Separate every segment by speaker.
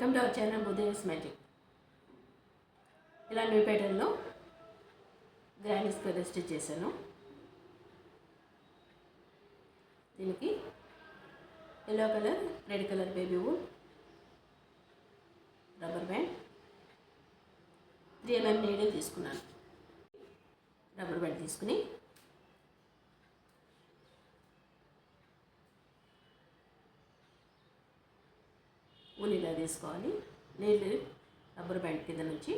Speaker 1: Welcome to our channel Buddhev's magic. ఇలా new ప్యాటర్న్లో grand square stitch చేశాను. దీనికి yellow colour, red colour baby wool, rubber band, 3 mm needle తీసుకున్నాను. Rubber band తీసుకుని wool ఇలా తీసుకోవాలి. నీళ్ళు రబ్బర్ బ్యాండ్ కింద నుంచి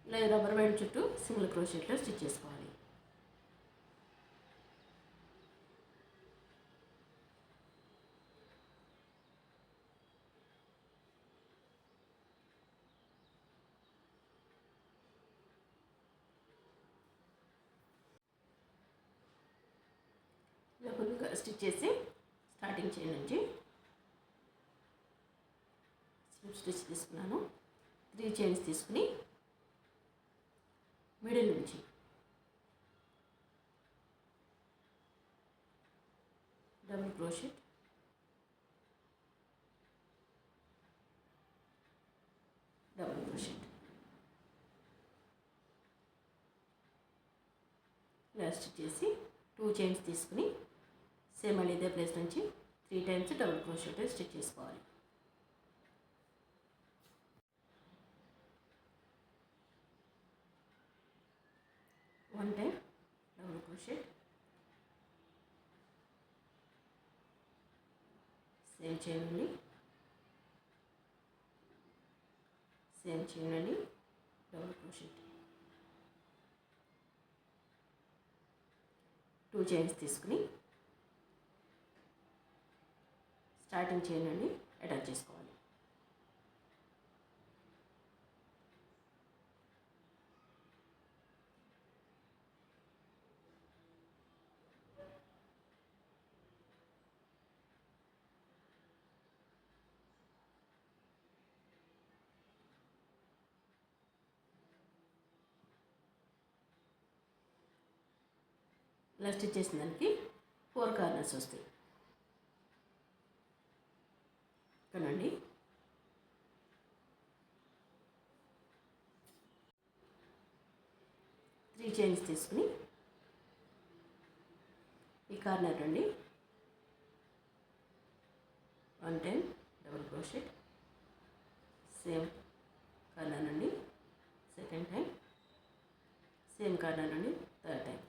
Speaker 1: ఇలా రబ్బర్ బ్యాండ్ చుట్టూ సింగిల్ క్రోషెట్లో స్టిచ్ చేసుకోవాలి. ఇలా స్టిచ్ చేసి స్టార్టింగ్ చైన్ నుంచి స్లిప్ స్టిచ్ తీసుకున్నాను. 3 చైన్స్ తీసుకుని మిడిల్ నుంచి డబుల్ క్రోషెట్, డబుల్ క్రోషెట్, ఇలా స్టిచ్ చేసి 2 చైన్స్ తీసుకుని సేమ్ మళ్ళీ ఇదే ప్లేస్ నుంచి 3 times డబుల్ క్రోషెట్ స్టిచ్ చేసుకోవాలి. One time double crochet, same chain నుండి సేమ్ చైన్ నుండి డబుల్ క్రోషెట్, 2 చైన్స్ తీసుకుని స్టార్టింగ్ చైన్ నుండి అటాచ్ చేసుకోవాలి. ఇలా స్టిచ్ చేసిన దానికి 4 కార్నర్స్ వస్తాయి. ఇక్కడండి 3 చైన్స్ తీసుకుని ఈ కార్నర్ నుండి 1 time double crochet, same corner నుండి సెకండ్ టైం, సేమ్ కార్నర్ నుండి థర్డ్ టైం,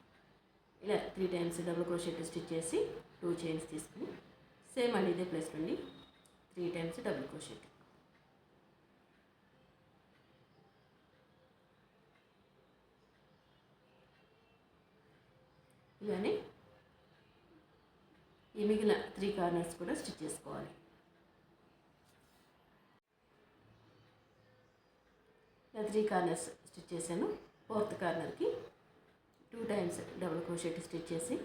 Speaker 1: ఇలా 3 times డబుల్ క్రోషెట్ స్టిచ్ చేసి 2 చైన్స్ తీసుకుని సేమ్ అండి ఇదే ప్లేస్ నుండి 3 times డబుల్ క్రోషెట్. ఇలానే ఈ మిగిలిన 3 కార్నర్స్ కూడా స్టిచ్ చేసుకోవాలి. ఇలా 3 కార్నర్స్ స్టిచ్ చేశాను. 4th కార్నర్కి 2 times double crochet stitch చేసి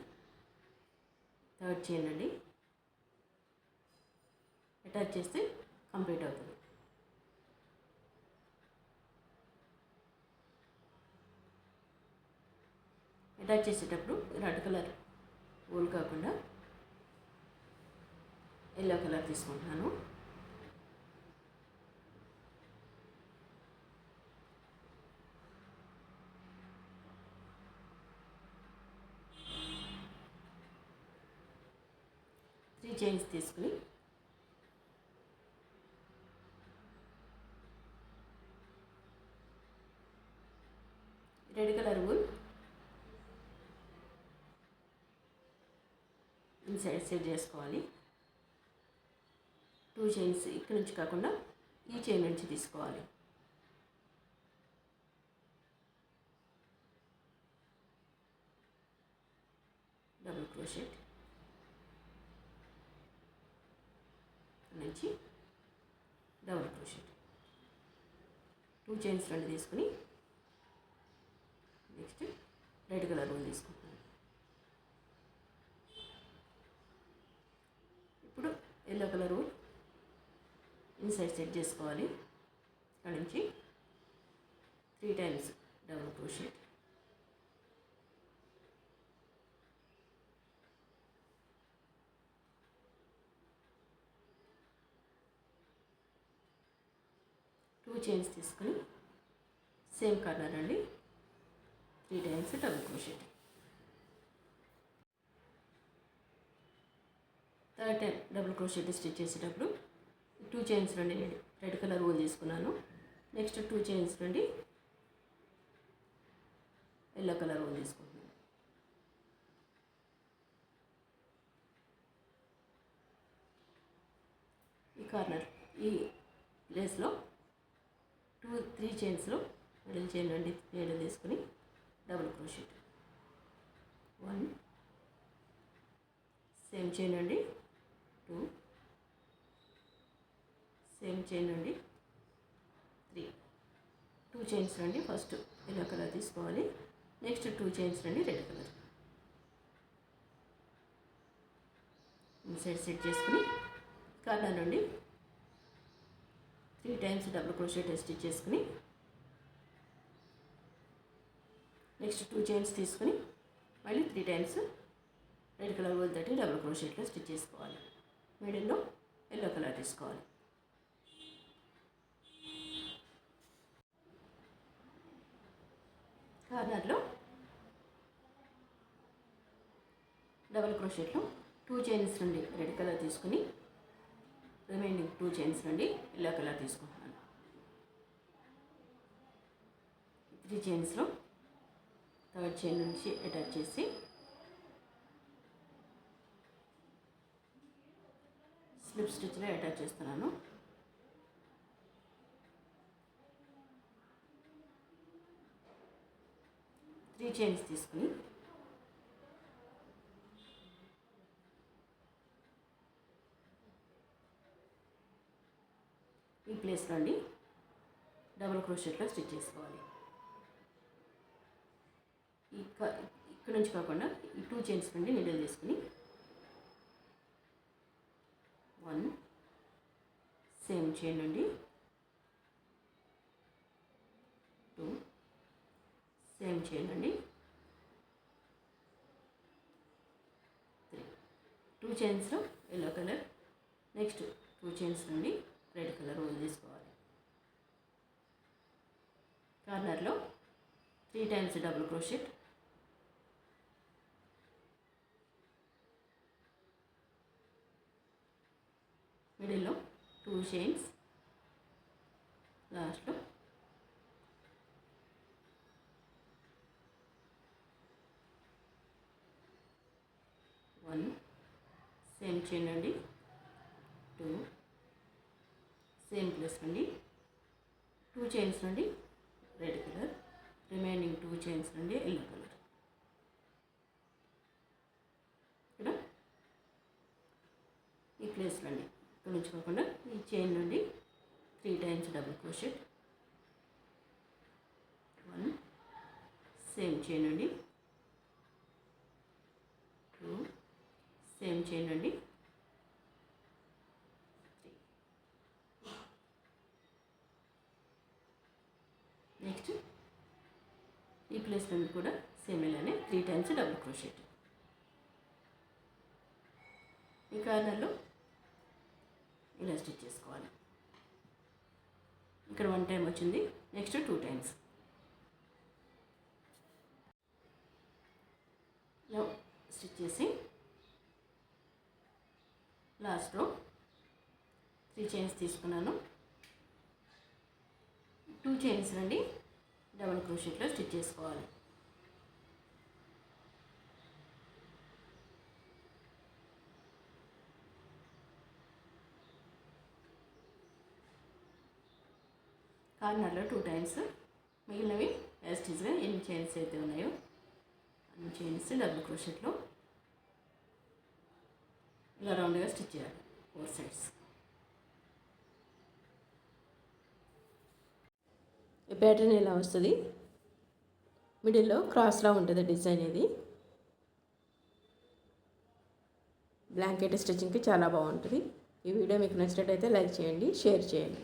Speaker 1: థర్డ్ చైన్ అండి అటాచ్ చేస్తే కంప్లీట్ అవుతుంది. అటాచ్ చేసేటప్పుడు రెడ్ కలర్ వూల్ కాకుండా ఎల్లో కలర్ తీసుకుంటున్నాను. త్రీ చైన్స్ తీసుకుని red colour wool inside set చేసుకోవాలి. 2 చైన్స్ ఇక్కడ నుంచి కాకుండా ఈ చైన్ నుంచి తీసుకోవాలి. డబుల్ క్రోషెట్ నుంచి డబుల్ క్రోషెట్, 2 చైన్స్ రెండు తీసుకుని నెక్స్ట్ రెడ్ కలర్ వూల్ తీసుకుంటున్నాను. ఇప్పుడు yellow colour wool inside set చేసుకోవాలి. ఇక్కడ నుంచి 3 times డబుల్ క్రోషెట్, 2 చైన్స్ తీసుకుని సేమ్ కార్నర్ అండి 3 times double crochet. Third time double crochet stitch చేసేటప్పుడు 2 చైన్స్ నుండి నేను రెడ్ కలర్ వూల్ తీసుకున్నాను. నెక్స్ట్ 2 చైన్స్ నుండి ఎల్లో కలర్ వూల్ తీసుకుంటున్నాను. ఈ కార్నర్ ఈ ప్లేస్లో 3 చైన్స్లో మిడిల్ చైన్ నుండి నీడలు తీసుకుని డబుల్ క్రోషెట్ 1 సేమ్ చైన్ నుండి 2 సేమ్ చైన్ నుండి 3 2 చైన్స్ నుండి ఫస్ట్ ఎల్లో కలర్ తీసుకోవాలి. నెక్స్ట్ 2 చైన్స్ నుండి రెడ్ కలర్ ఇన్సైడ్ సెట్ చేసుకుని కార్నర్ నుండి 3 టైమ్స్ డబుల్ క్రోషెట్ స్టిచ్ చేసుకుని నెక్స్ట్ 2 చైన్స్ తీసుకుని మళ్ళీ 3 టైమ్స్ రెడ్ కలర్ వూల్ తోటి డబుల్ క్రోషెట్లో స్టిచ్ చేసుకోవాలి. మిడిల్లో ఎల్లో కలర్ తీసుకోవాలి. కార్నర్లో డబుల్ క్రోషెట్లో 2 చైన్స్ నుండి రెడ్ కలర్ తీసుకుని రిమైనింగ్ 2 చైన్స్ నుండి ఎల్లో కలర్ తీసుకుంటున్నాను. 3 చైన్స్లో థర్డ్ చైన్ నుంచి అటాచ్ చేసి స్లిప్ స్టిచ్లో అటాచ్ చేస్తున్నాను. త్రీ చైన్స్ తీసుకుని ఈ ప్లేస్ నుండి డబుల్ క్రోషెట్లో స్టిచ్ చేసుకోవాలి. ఇక్కడ నుంచి కాకుండా ఈ 2 చైన్స్ నుండి నీడిల్ తీసుకుని 1 సేమ్ చైన్ నుండి 2 సేమ్ చైన్ నుండి 3 2 చైన్స్లో ఎల్లో కలర్ నెక్స్ట్ 2 చైన్స్ నుండి రెడ్ కలర్ వూల్ తీసుకోవాలి. కార్నర్లో 3 టైమ్స్ డబుల్ క్రోషెట్ మిడిల్లో 2 చైన్స్ లాస్ట్లో 1 సేమ్ చైన్ నుండి 2 సేమ్ ప్లేస్ నుండి 2 చైన్స్ నుండి రెడ్ కలర్ రిమైనింగ్ 2 చైన్స్ నుండి ఎల్లో కలర్. ఇక్కడ ఈ ప్లేస్ నుండి ఇక్కడ నుంచి కాకుండా ఈ చైన్ నుండి 3 times double crochet 1 same chain నుండి 2 సేమ్ చైన్ నుండి 3 నెక్స్ట్ ఈ ప్లేస్ నుండి కూడా సేమ్ ఇలానే 3 టైమ్స్ డబుల్ క్రోషెట్. ఈ కార్నర్లో ఇలా స్టిచ్ చేసుకోవాలి. ఇక్కడ 1 టైం వచ్చింది, నెక్స్ట్ 2 టైమ్స్ ఇలా స్టిచ్ చేసి లాస్ట్లో 3 చైన్స్ తీసుకున్నాను. 2 చైన్స్ నుండి డబుల్ క్రోషెట్లో స్టిచ్ చేసుకోవాలి. కార్నర్లో 2 టైమ్స్ మిగిలినవి యాస్టీజ్గా ఎన్ని చైన్స్ అయితే ఉన్నాయో అన్ని చైన్స్ డబుల్ క్రోషెట్లో ఇలా రౌండ్గా స్టిచ్ చేయాలి 4 సైడ్స్. ఈ ప్యాటర్న్ ఇలా వస్తుంది. మిడిల్లో క్రాస్లా ఉంటుంది డిజైన్. ఇది బ్లాంకెట్ స్టిచ్చింగ్కి చాలా బాగుంటుంది. ఈ వీడియో మీకు నచ్చినట్టయితే లైక్ చేయండి, షేర్ చేయండి.